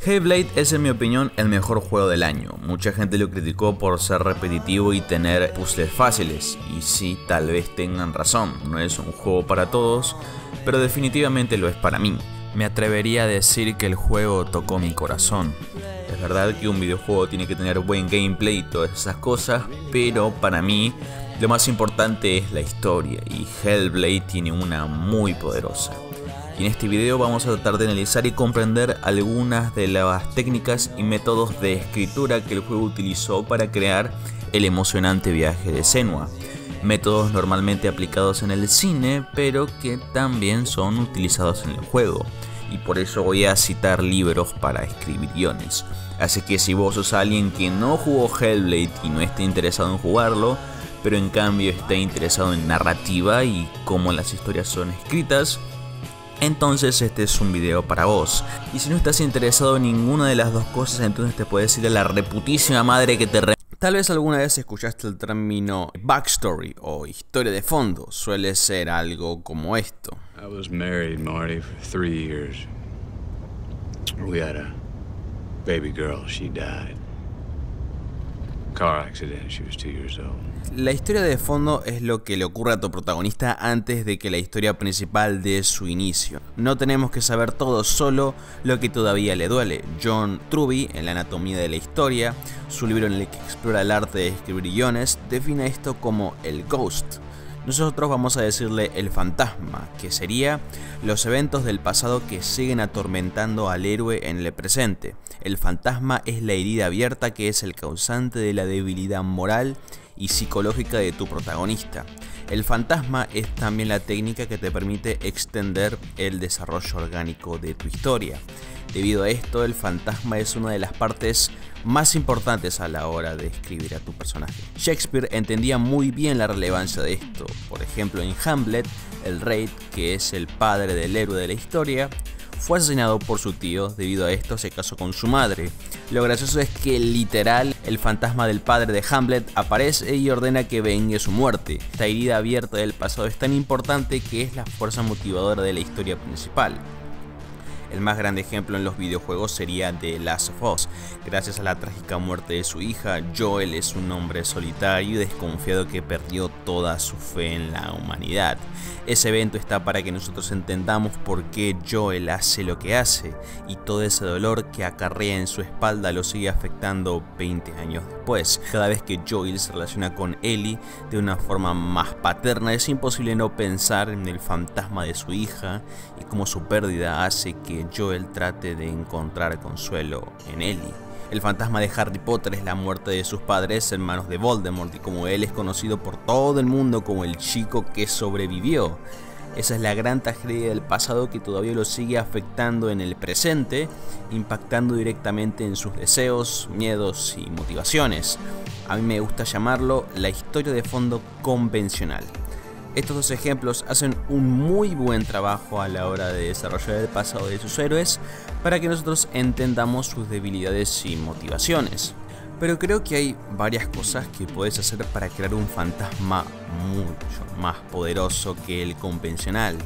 Hellblade es, en mi opinión, el mejor juego del año. Mucha gente lo criticó por ser repetitivo y tener puzzles fáciles, y sí, tal vez tengan razón, no es un juego para todos, pero definitivamente lo es para mí. Me atrevería a decir que el juego tocó mi corazón. Es verdad que un videojuego tiene que tener buen gameplay y todas esas cosas, pero para mí lo más importante es la historia, y Hellblade tiene una muy poderosa. Y en este video vamos a tratar de analizar y comprender algunas de las técnicas y métodos de escritura que el juego utilizó para crear el emocionante viaje de Senua. Métodos normalmente aplicados en el cine, pero que también son utilizados en el juego. Y por eso voy a citar libros para escribir guiones. Así que si vos sos alguien que no jugó Hellblade y no esté interesado en jugarlo, pero en cambio está interesado en narrativa y cómo las historias son escritas, entonces este es un video para vos. Y si no estás interesado en ninguna de las dos cosas, entonces te puedes ir a la reputísima madre que te Tal vez alguna vez escuchaste el término backstory o historia de fondo. Suele ser algo como esto. I was married, Marty, for 3 years. We had a baby girl. She died. Car accident. She was 2 years old. La historia de fondo es lo que le ocurre a tu protagonista antes de que la historia principal dé su inicio. No tenemos que saber todo, solo lo que todavía le duele. John Truby, en la anatomía de la historia, su libro en el que explora el arte de escribir guiones, define esto como el ghost. Nosotros vamos a decirle el fantasma, que sería los eventos del pasado que siguen atormentando al héroe en el presente. El fantasma es la herida abierta que es el causante de la debilidad moral y psicológica de tu protagonista. El fantasma es también la técnica que te permite extender el desarrollo orgánico de tu historia. Debido a esto, el fantasma es una de las partes más importantes a la hora de escribir a tu personaje. Shakespeare entendía muy bien la relevancia de esto. Por ejemplo, en Hamlet, el rey, que es el padre del héroe de la historia, fue asesinado por su tío. Debido a esto se casó con su madre. Lo gracioso es que literal el fantasma del padre de Hamlet aparece y ordena que vengue su muerte. Esta herida abierta del pasado es tan importante que es la fuerza motivadora de la historia principal. El más grande ejemplo en los videojuegos sería The Last of Us. Gracias a la trágica muerte de su hija, Joel es un hombre solitario y desconfiado que perdió toda su fe en la humanidad. Ese evento está para que nosotros entendamos por qué Joel hace lo que hace, y todo ese dolor que acarrea en su espalda lo sigue afectando 20 años después. Cada vez que Joel se relaciona con Ellie de una forma más paterna, es imposible no pensar en el fantasma de su hija y cómo su pérdida hace que Joel trate de encontrar consuelo en Ellie. El fantasma de Harry Potter es la muerte de sus padres, hermanos de Voldemort, y como él es conocido por todo el mundo como el chico que sobrevivió. Esa es la gran tragedia del pasado que todavía lo sigue afectando en el presente, impactando directamente en sus deseos, miedos y motivaciones. A mí me gusta llamarlo la historia de fondo convencional. Estos dos ejemplos hacen un muy buen trabajo a la hora de desarrollar el pasado de sus héroes para que nosotros entendamos sus debilidades y motivaciones. Pero creo que hay varias cosas que puedes hacer para crear un fantasma mucho más poderoso que el convencional,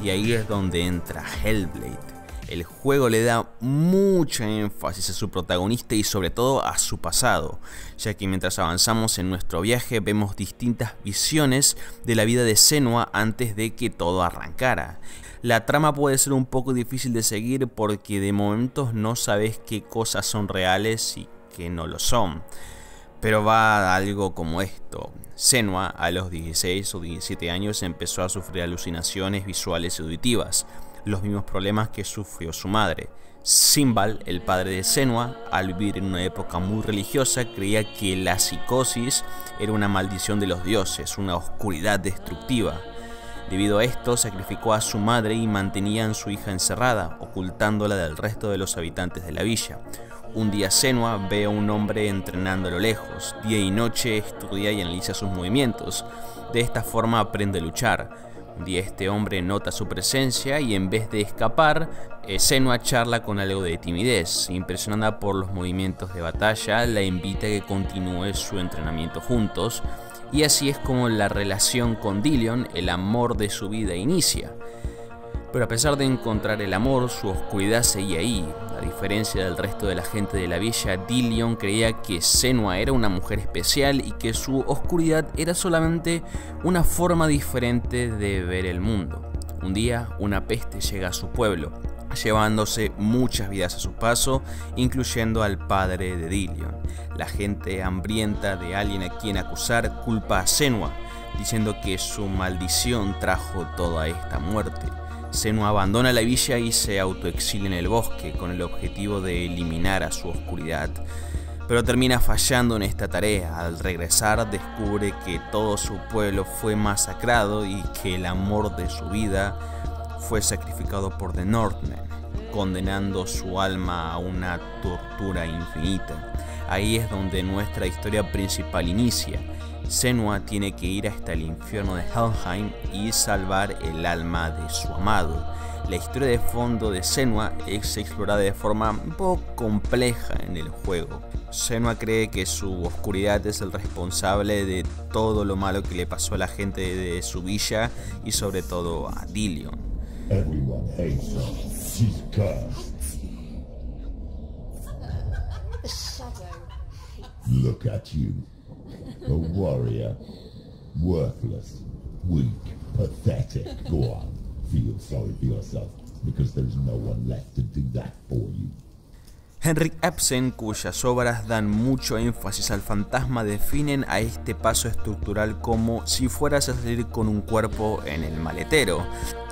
y ahí es donde entra Hellblade. El juego le da mucha énfasis a su protagonista y sobre todo a su pasado, ya que mientras avanzamos en nuestro viaje vemos distintas visiones de la vida de Senua antes de que todo arrancara. La trama puede ser un poco difícil de seguir porque de momentos no sabes qué cosas son reales y qué no lo son. Pero va a algo como esto. Senua a los 16 o 17 años empezó a sufrir alucinaciones visuales y auditivas, los mismos problemas que sufrió su madre. Simbal, el padre de Senua, al vivir en una época muy religiosa, creía que la psicosis era una maldición de los dioses, una oscuridad destructiva. Debido a esto, sacrificó a su madre y mantenía a su hija encerrada, ocultándola del resto de los habitantes de la villa. Un día Senua ve a un hombre entrenando a lo lejos. Día y noche estudia y analiza sus movimientos. De esta forma aprende a luchar. Un día este hombre nota su presencia y en vez de escapar, Senua charla con algo de timidez. Impresionada por los movimientos de batalla, la invita a que continúe su entrenamiento juntos, y así es como la relación con Dillion, el amor de su vida, inicia. Pero a pesar de encontrar el amor, su oscuridad seguía ahí. A diferencia del resto de la gente de la villa, Dillion creía que Senua era una mujer especial y que su oscuridad era solamente una forma diferente de ver el mundo. Un día, una peste llega a su pueblo, llevándose muchas vidas a su paso, incluyendo al padre de Dillion. La gente hambrienta de alguien a quien acusar culpa a Senua, diciendo que su maldición trajo toda esta muerte. Senua abandona la villa y se autoexilia en el bosque con el objetivo de eliminar a su oscuridad, pero termina fallando en esta tarea. Al regresar descubre que todo su pueblo fue masacrado y que el amor de su vida fue sacrificado por The Northmen, condenando su alma a una tortura infinita. Ahí es donde nuestra historia principal inicia. Senua tiene que ir hasta el infierno de Helheim y salvar el alma de su amado. La historia de fondo de Senua es explorada de forma un poco compleja en el juego. Senua cree que su oscuridad es el responsable de todo lo malo que le pasó a la gente de su villa y sobre todo a Dillion. Everyone hates her. She's cursed. The shadow. Look at you. A warrior. Worthless. Weak. Pathetic. Go on. Feel sorry for yourself, because there's no one left to do that for you. Henrik Ibsen, cuyas obras dan mucho énfasis al fantasma, definen a este paso estructural como si fueras a salir con un cuerpo en el maletero.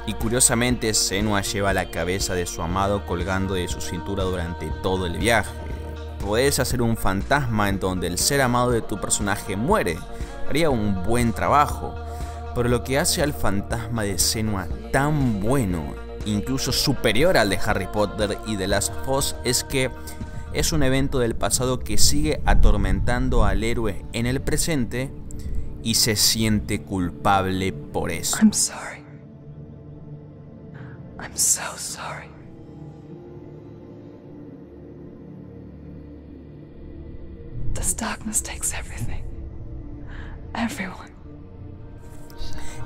Y curiosamente, Senua lleva la cabeza de su amado colgando de su cintura durante todo el viaje. Podés hacer un fantasma en donde el ser amado de tu personaje muere. Haría un buen trabajo. Pero lo que hace al fantasma de Senua tan bueno, incluso superior al de Harry Potter y The Last of Us, es que es un evento del pasado que sigue atormentando al héroe en el presente y se siente culpable por eso. I'm sorry. I'm so sorry. This darkness takes everything. Everyone.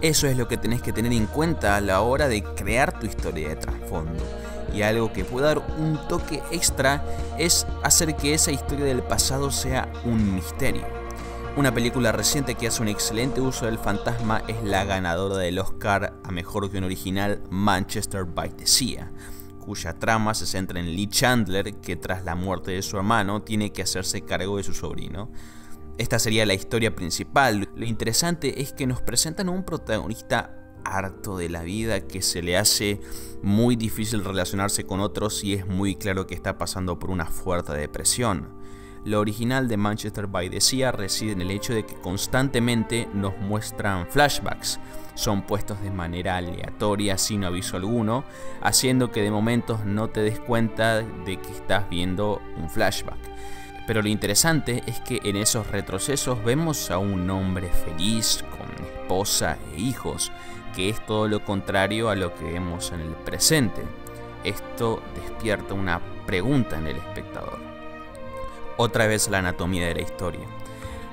Eso es lo que tenés que tener en cuenta a la hora de crear tu historia de trasfondo. Y algo que puede dar un toque extra es hacer que esa historia del pasado sea un misterio. Una película reciente que hace un excelente uso del fantasma es la ganadora del Oscar a Mejor Guion Original, Manchester by the Sea, cuya trama se centra en Lee Chandler, que tras la muerte de su hermano tiene que hacerse cargo de su sobrino. Esta sería la historia principal. Lo interesante es que nos presentan a un protagonista harto de la vida, que se le hace muy difícil relacionarse con otros y es muy claro que está pasando por una fuerte depresión. Lo original de Manchester by the Sea reside en el hecho de que constantemente nos muestran flashbacks. Son puestos de manera aleatoria sin aviso alguno, haciendo que de momentos no te des cuenta de que estás viendo un flashback. Pero lo interesante es que en esos retrocesos vemos a un hombre feliz, con esposa e hijos, que es todo lo contrario a lo que vemos en el presente. Esto despierta una pregunta en el espectador. Otra vez la anatomía de la historia.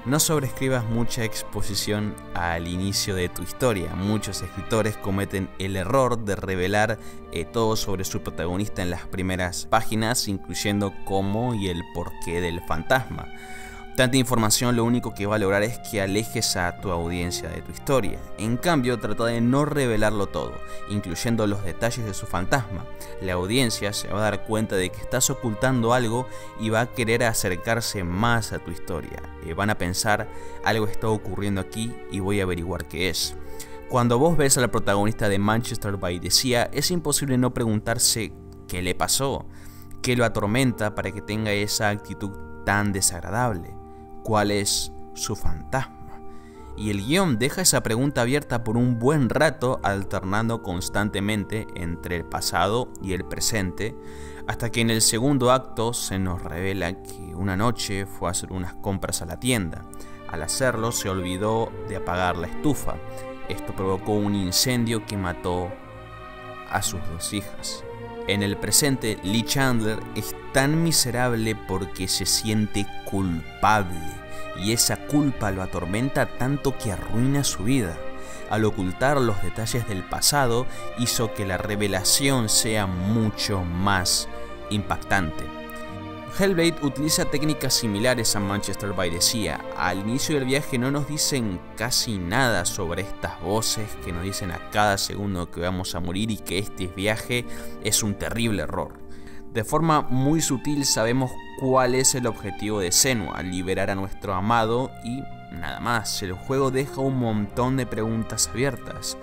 No sobreescribas mucha exposición al inicio de tu historia. Muchos escritores cometen el error de revelar todo sobre su protagonista en las primeras páginas, incluyendo cómo y el porqué del fantasma. Tanta información lo único que va a lograr es que alejes a tu audiencia de tu historia. En cambio, trata de no revelarlo todo, incluyendo los detalles de su fantasma. La audiencia se va a dar cuenta de que estás ocultando algo y va a querer acercarse más a tu historia. Van a pensar, algo está ocurriendo aquí y voy a averiguar qué es. Cuando vos ves al protagonista de Manchester by the Sea, es imposible no preguntarse qué le pasó, qué lo atormenta para que tenga esa actitud tan desagradable. ¿Cuál es su fantasma? Y el guión deja esa pregunta abierta por un buen rato, alternando constantemente entre el pasado y el presente, hasta que en el segundo acto se nos revela que una noche fue a hacer unas compras a la tienda. Al hacerlo se olvidó de apagar la estufa. Esto provocó un incendio que mató a sus dos hijas. En el presente, Lee Chandler es tan miserable porque se siente culpable y esa culpa lo atormenta tanto que arruina su vida. al ocultar los detalles del pasado, hizo que la revelación sea mucho más impactante. Hellblade utiliza técnicas similares a Manchester by the Sea. Al inicio del viaje no nos dicen casi nada sobre estas voces que nos dicen a cada segundo que vamos a morir y que este viaje es un terrible error. De forma muy sutil sabemos cuál es el objetivo de Senua: liberar a nuestro amado y nada más. El juego deja un montón de preguntas abiertas.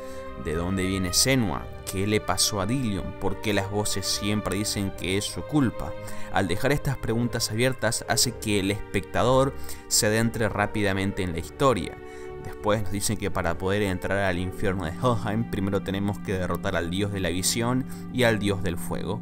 ¿De dónde viene Senua? ¿Qué le pasó a Dillion? ¿Por qué las voces siempre dicen que es su culpa? Al dejar estas preguntas abiertas hace que el espectador se adentre rápidamente en la historia. Después nos dicen que para poder entrar al infierno de Helheim primero tenemos que derrotar al dios de la visión y al dios del fuego.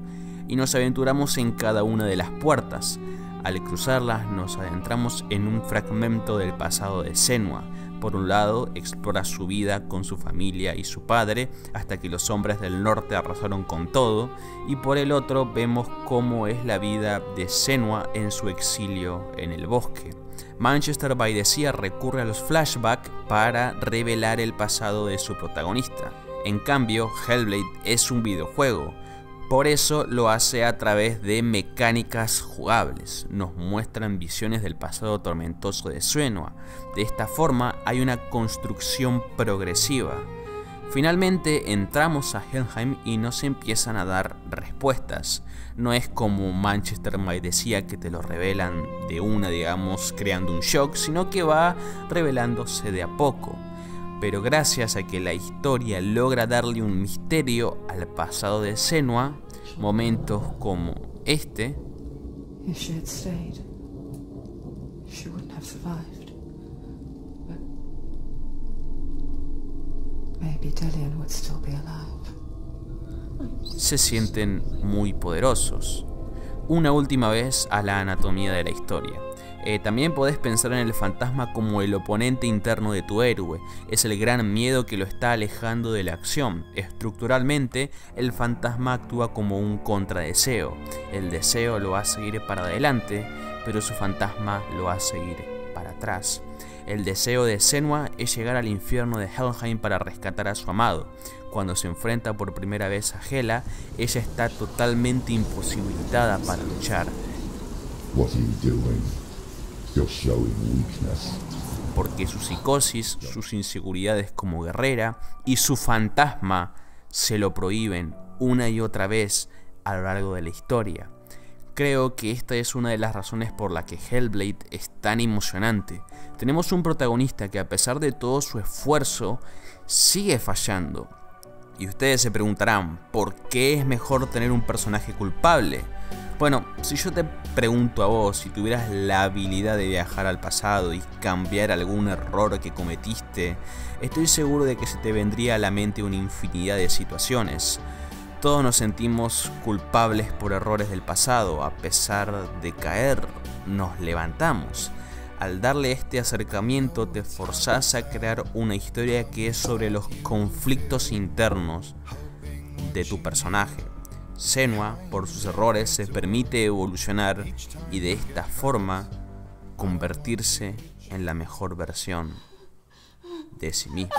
Y nos aventuramos en cada una de las puertas. Al cruzarlas nos adentramos en un fragmento del pasado de Senua. Por un lado, explora su vida con su familia y su padre, hasta que los hombres del norte arrasaron con todo, y por el otro vemos cómo es la vida de Senua en su exilio en el bosque. Manchester by the Sea recurre a los flashbacks para revelar el pasado de su protagonista. En cambio, Hellblade es un videojuego. Por eso lo hace a través de mecánicas jugables. Nos muestran visiones del pasado tormentoso de Senua. De esta forma hay una construcción progresiva. Finalmente entramos a Helheim y nos empiezan a dar respuestas. No es como Manchester by the Sea que te lo revelan de una, digamos, creando un shock, sino que va revelándose de a poco. Pero gracias a que la historia logra darle un misterio al pasado de Senua, momentos como este If she had stayed, she wouldn't have survived. But maybe Dillion would still be alive. se sienten muy poderosos. Una última vez a la anatomía de la historia. También podés pensar en el fantasma como el oponente interno de tu héroe. Es el gran miedo que lo está alejando de la acción. Estructuralmente, el fantasma actúa como un contradeseo. El deseo lo hace ir para adelante, pero su fantasma lo hace ir para atrás. El deseo de Senua es llegar al infierno de Helheim para rescatar a su amado. Cuando se enfrenta por primera vez a Hela, ella está totalmente imposibilitada para luchar. What are you doing? You're showing weakness. Porque su psicosis, sus inseguridades como guerrera y su fantasma se lo prohíben una y otra vez a lo largo de la historia. Creo que esta es una de las razones por la que Hellblade es tan emocionante. Tenemos un protagonista que a pesar de todo su esfuerzo sigue fallando. Y ustedes se preguntarán, ¿por qué es mejor tener un personaje culpable? Bueno, si yo te pregunto a vos si tuvieras la habilidad de viajar al pasado y cambiar algún error que cometiste, estoy seguro de que se te vendría a la mente una infinidad de situaciones. Todos nos sentimos culpables por errores del pasado. A pesar de caer, nos levantamos. Al darle este acercamiento te forzás a crear una historia que es sobre los conflictos internos de tu personaje. Senua, por sus errores, se permite evolucionar y de esta forma convertirse en la mejor versión de sí misma.